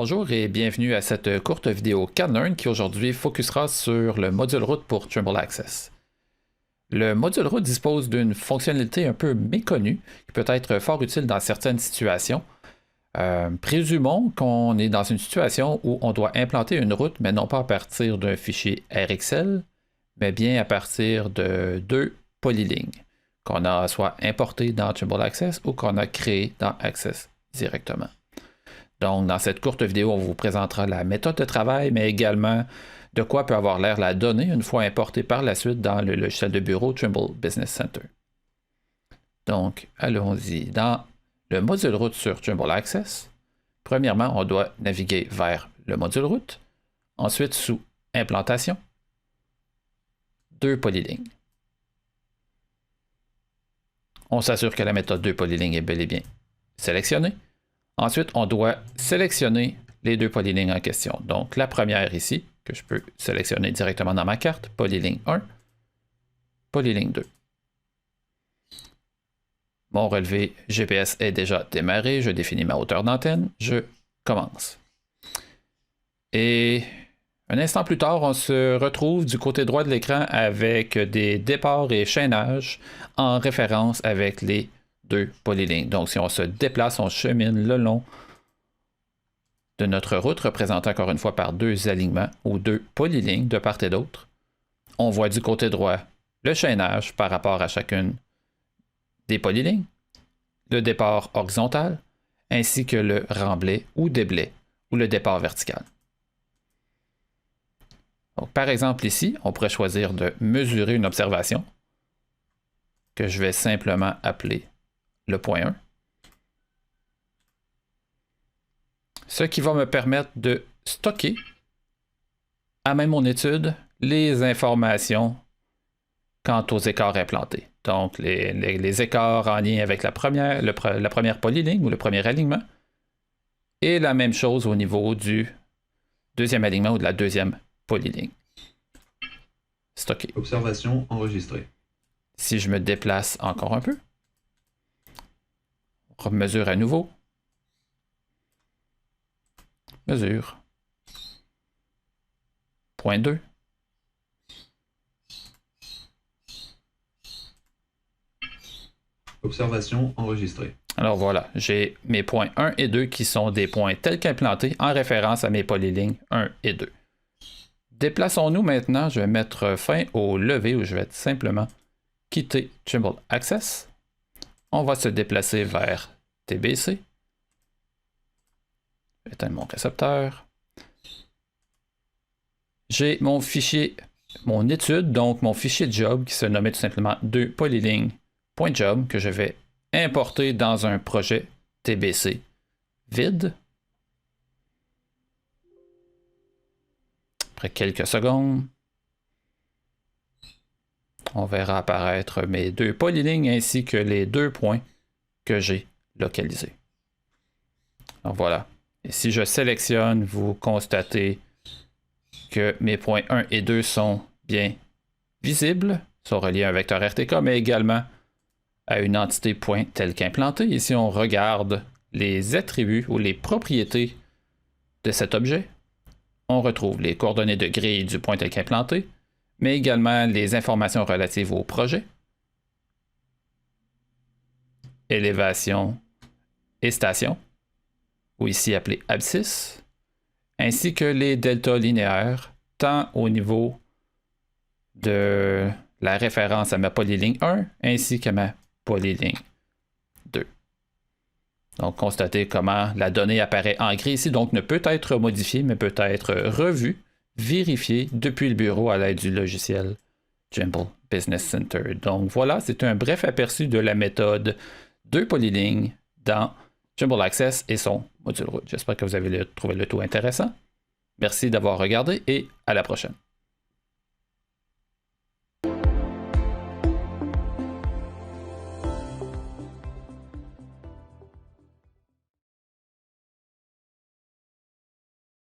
Bonjour et bienvenue à cette courte vidéo CanLearn qui aujourd'hui focusera sur le module route pour Trimble Access. Le module route dispose d'une fonctionnalité un peu méconnue qui peut être fort utile dans certaines situations. Présumons qu'on est dans une situation où on doit implanter une route, mais non pas à partir d'un fichier RXL, mais bien à partir de deux polylignes qu'on a soit importé dans Trimble Access ou qu'on a créé dans Access directement. Donc, dans cette courte vidéo, on vous présentera la méthode de travail, mais également de quoi peut avoir l'air la donnée une fois importée par la suite dans le logiciel de bureau Trimble Business Center. Donc, allons-y. Dans le module route sur Trimble Access, premièrement, on doit naviguer vers le module route. Ensuite, sous Implantation, deux polylignes. On s'assure que la méthode 2 polylignes est bel et bien sélectionnée. Ensuite, on doit sélectionner les deux polylignes en question. Donc, la première ici, que je peux sélectionner directement dans ma carte, polyligne 1, polyligne 2. Mon relevé GPS est déjà démarré, je définis ma hauteur d'antenne, je commence. Et un instant plus tard, on se retrouve du côté droit de l'écran avec des départs et chaînages en référence avec les deux polylignes. Donc, si on se déplace, on chemine le long de notre route, représentée encore une fois par deux alignements ou deux polylignes de part et d'autre. On voit du côté droit le chaînage par rapport à chacune des polylignes, le départ horizontal, ainsi que le remblai ou déblai, ou le départ vertical. Donc, par exemple, ici, on pourrait choisir de mesurer une observation que je vais simplement appeler le point 1. Ce qui va me permettre de stocker à même mon étude les informations quant aux écarts implantés. Donc, les écarts en lien avec la première polyligne ou le premier alignement. Et la même chose au niveau du deuxième alignement ou de la deuxième polyligne. Stocké. Observation enregistrée. Si je me déplace encore un peu, mesure à nouveau. Mesure. Point 2. Observation enregistrée. Alors voilà, j'ai mes points 1 et 2 qui sont des points tels qu'implantés en référence à mes polylignes 1 et 2. Déplaçons-nous maintenant, je vais mettre fin au levé où je vais simplement quitter Trimble Access. On va se déplacer vers TBC. Je vais éteindre mon récepteur. J'ai mon fichier, mon étude, donc mon fichier job qui se nommait tout simplement 2 polylignes.job que je vais importer dans un projet TBC vide. Après quelques secondes, on verra apparaître mes deux polylignes ainsi que les deux points que j'ai localisés. Donc voilà. Et si je sélectionne, vous constatez que mes points 1 et 2 sont bien visibles, sont reliés à un vecteur RTK, mais également à une entité point telle qu'implantée. Et si on regarde les attributs ou les propriétés de cet objet, on retrouve les coordonnées de grille du point tel qu'implanté, mais également les informations relatives au projet, élévation et station, ou ici appelé abscisse, ainsi que les deltas linéaires, tant au niveau de la référence à ma polyligne 1, ainsi qu'à ma polyligne 2. Donc, constatez comment la donnée apparaît en gris ici, donc ne peut être modifiée, mais peut être revue, vérifiée depuis le bureau à l'aide du logiciel Trimble Business Center. Donc voilà, c'est un bref aperçu de la méthode 2 polylignes dans Trimble Access et son module route. J'espère que vous avez trouvé le tout intéressant. Merci d'avoir regardé et à la prochaine.